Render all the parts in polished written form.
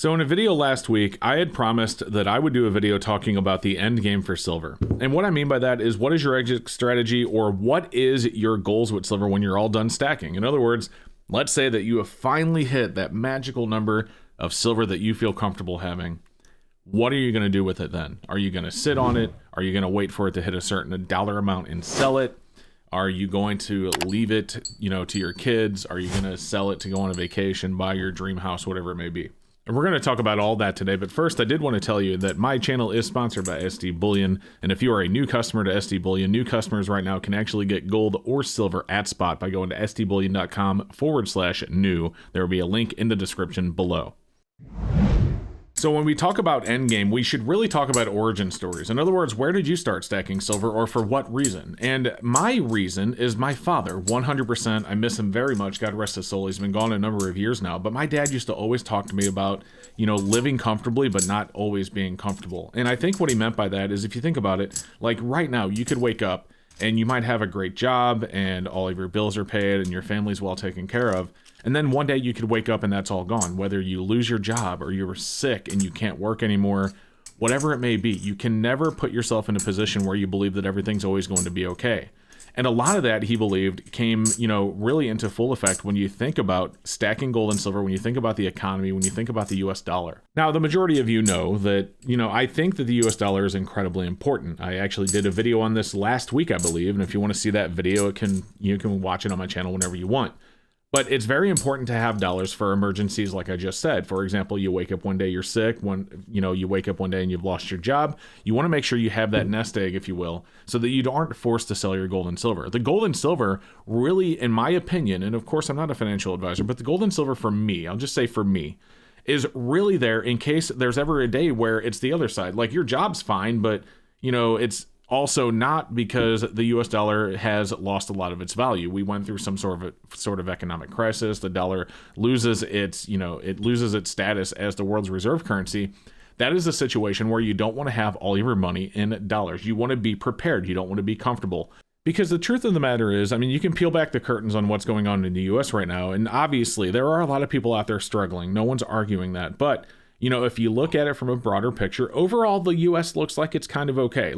So in a video last week, I had promised that I would do a video talking about the end game for silver. And what I mean by that is, what is your exit strategy, or what is your goals with silver when you're all done stacking? In other words, let's say that you have finally hit that magical number of silver that you feel comfortable having. What are you going to do with it then? Are you going to sit on it? Are you going to wait for it to hit a certain dollar amount and sell it? Are you going to leave it, to your kids? Are you going to sell it to go on a vacation, buy your dream house, whatever it may be? And we're going to talk about all that today, but first I did want to tell you that my channel is sponsored by SD Bullion, and if you are a new customer to SD Bullion, new customers right now can actually get gold or silver at spot by going to sdbullion.com/new. There will be a link in the description below. So when we talk about endgame, we should really talk about origin stories. In other words, where did you start stacking silver, or for what reason? And my reason is my father, 100%. I miss him very much. God rest his soul. He's been gone a number of years now. But my dad used to always talk to me about, living comfortably, but not always being comfortable. And I think what he meant by that is, if you think about it, like right now, you could wake up and you might have a great job and all of your bills are paid and your family's well taken care of. And then one day you could wake up and that's all gone. Whether you lose your job or you're sick and you can't work anymore, whatever it may be, you can never put yourself in a position where you believe that everything's always going to be okay. And a lot of that, he believed, came, really into full effect when you think about stacking gold and silver, when you think about the economy, when you think about the US dollar. Now, the majority of you know that, I think that the US dollar is incredibly important. I actually did a video on this last week, I believe. And if you want to see that video, you can watch it on my channel whenever you want. But it's very important to have dollars for emergencies, like I just said. For example, you wake up one day, you're sick. You wake up one day and you've lost your job. You want to make sure you have that nest egg, if you will, so that you aren't forced to sell your gold and silver. The gold and silver really, in my opinion, and of course I'm not a financial advisor, but the gold and silver for me, I'll just say for me, is really there in case there's ever a day where it's the other side. Like, your job's fine, but it's also not, because the US dollar has lost a lot of its value. We went through some sort of economic crisis. The dollar loses its status as the world's reserve currency. That is a situation where you don't want to have all your money in dollars. You want to be prepared. You don't want to be comfortable. Because the truth of the matter is, you can peel back the curtains on what's going on in the US right now. And obviously there are a lot of people out there struggling. No one's arguing that. But if you look at it from a broader picture, overall, the U.S. looks like it's kind of okay.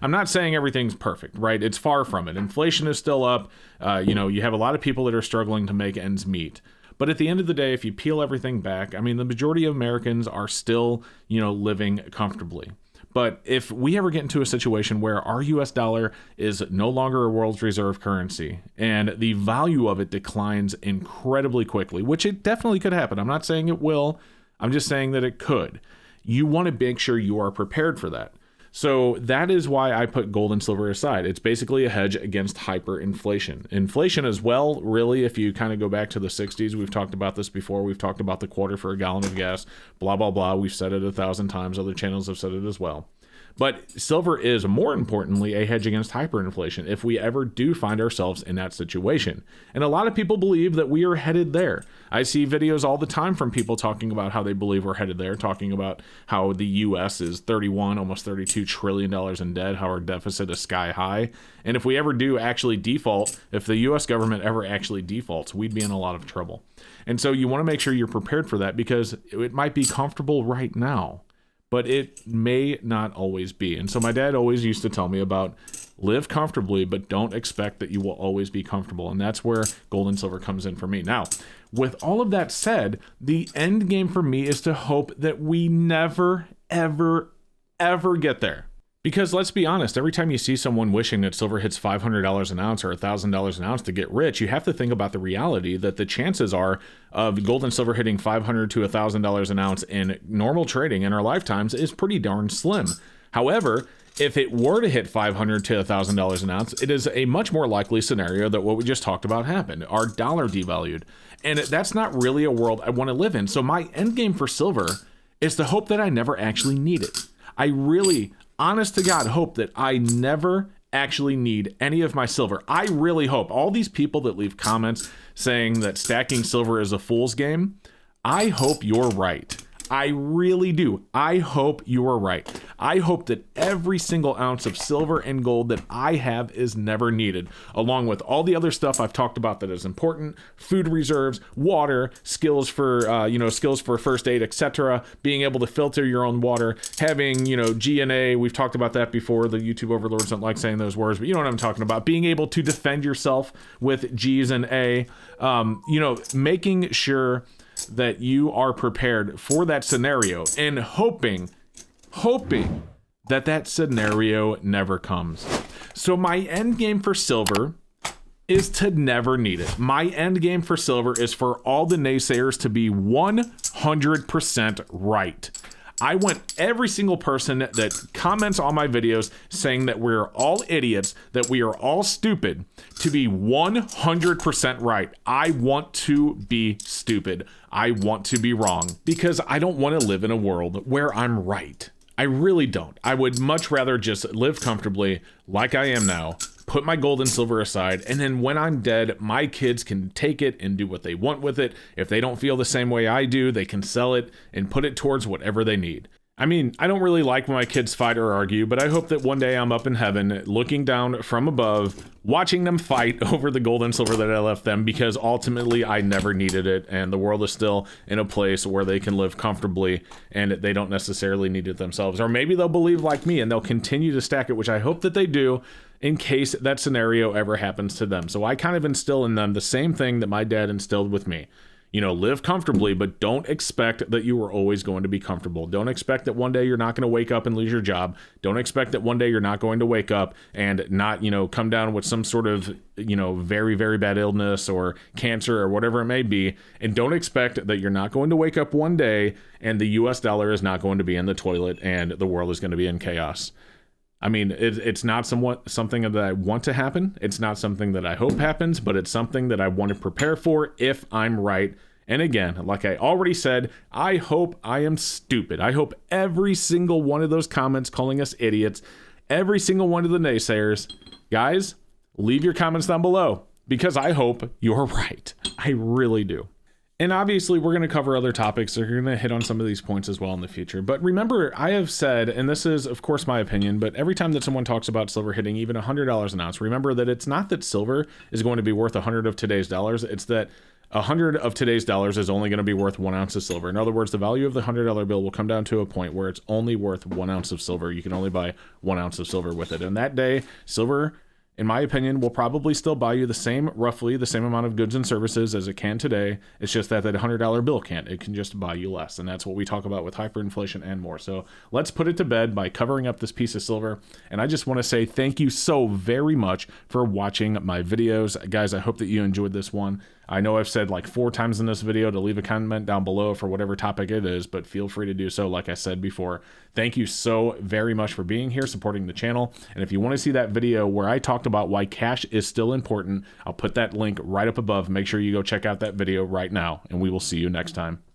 I'm not saying everything's perfect, right? It's far from it. Inflation is still up. You have a lot of people that are struggling to make ends meet. But at the end of the day, if you peel everything back, the majority of Americans are still, living comfortably. But if we ever get into a situation where our US dollar is no longer a world's reserve currency and the value of it declines incredibly quickly, which it definitely could happen. I'm not saying it will. I'm just saying that it could. You want to make sure you are prepared for that. So that is why I put gold and silver aside. It's basically a hedge against hyperinflation. Inflation as well, really, if you kind of go back to the 60s, we've talked about this before. We've talked about the quarter for a gallon of gas, blah, blah, blah. We've said it 1,000 times. Other channels have said it as well. But silver is, more importantly, a hedge against hyperinflation if we ever do find ourselves in that situation. And a lot of people believe that we are headed there. I see videos all the time from people talking about how they believe we're headed there, talking about how the U.S. is almost $32 trillion in debt, how our deficit is sky high. And if we ever do actually default, if the U.S. government ever actually defaults, we'd be in a lot of trouble. And so you want to make sure you're prepared for that, because it might be comfortable right now, but it may not always be. And so my dad always used to tell me about live comfortably, but don't expect that you will always be comfortable. And that's where gold and silver comes in for me. Now, with all of that said, the end game for me is to hope that we never, ever, ever get there. Because let's be honest, every time you see someone wishing that silver hits $500 an ounce or $1,000 an ounce to get rich, you have to think about the reality that the chances are of gold and silver hitting $500 to $1,000 an ounce in normal trading in our lifetimes is pretty darn slim. However, if it were to hit $500 to $1,000 an ounce, it is a much more likely scenario that what we just talked about happened. Our dollar devalued. And that's not really a world I want to live in. So my end game for silver is to hope that I never actually need it. I really, honest to God, hope that I never actually need any of my silver. I really hope all these people that leave comments saying that stacking silver is a fool's game, I hope you're right. I really do. I hope you are right. I hope that every single ounce of silver and gold that I have is never needed, along with all the other stuff I've talked about that is important: food reserves, water, skills for skills for first aid, etc. Being able to filter your own water, having G and A. We've talked about that before. The YouTube overlords don't like saying those words, but you know what I'm talking about. Being able to defend yourself with G's and A. Making sure that you are prepared for that scenario, and hoping that scenario never comes. So my end game for silver is to never need it. My end game for silver is for all the naysayers to be 100% right. I want every single person that comments on my videos saying that we're all idiots, that we are all stupid, to be 100% right. I want to be stupid. I want to be wrong, because I don't want to live in a world where I'm right. I really don't. I would much rather just live comfortably like I am now, put my gold and silver aside, and then when I'm dead, my kids can take it and do what they want with it. If they don't feel the same way I do, they can sell it and put it towards whatever they need. I mean, I don't really like when my kids fight or argue, but I hope that one day I'm up in heaven looking down from above, watching them fight over the gold and silver that I left them, because ultimately I never needed it, and the world is still in a place where they can live comfortably and they don't necessarily need it themselves. Or maybe they'll believe like me and they'll continue to stack it, which I hope that they do, in case that scenario ever happens to them. So I kind of instill in them the same thing that my dad instilled with me. Live comfortably, but don't expect that you are always going to be comfortable. Don't expect that one day you're not going to wake up and lose your job. Don't expect that one day you're not going to wake up and not, come down with some sort of, very, very bad illness or cancer or whatever it may be. And don't expect that you're not going to wake up one day and the US dollar is not going to be in the toilet and the world is going to be in chaos. I mean, it's not something that I want to happen. It's not something that I hope happens, but it's something that I want to prepare for if I'm right. And again, like I already said, I hope I am stupid. I hope every single one of those comments calling us idiots, every single one of the naysayers, guys, leave your comments down below, because I hope you're right. I really do. And obviously, we're going to cover other topics. We're going to hit on some of these points as well in the future. But remember, I have said, and this is, of course, my opinion, but every time that someone talks about silver hitting even $100 an ounce, remember that it's not that silver is going to be worth 100 of today's dollars. It's that 100 of today's dollars is only going to be worth 1 ounce of silver. In other words, the value of the $100 bill will come down to a point where it's only worth 1 ounce of silver. You can only buy 1 ounce of silver with it. And that day, silver, in my opinion, will probably still buy you roughly the same amount of goods and services as it can today. It's just that $100 bill can't. It can just buy you less. And that's what we talk about with hyperinflation and more. So let's put it to bed by covering up this piece of silver. And I just want to say thank you so very much for watching my videos. Guys, I hope that you enjoyed this one. I know I've said like 4 times in this video to leave a comment down below for whatever topic it is, but feel free to do so. Like I said before, thank you so very much for being here, supporting the channel. And if you want to see that video where I talked about why cash is still important, I'll put that link right up above. Make sure you go check out that video right now, and we will see you next time.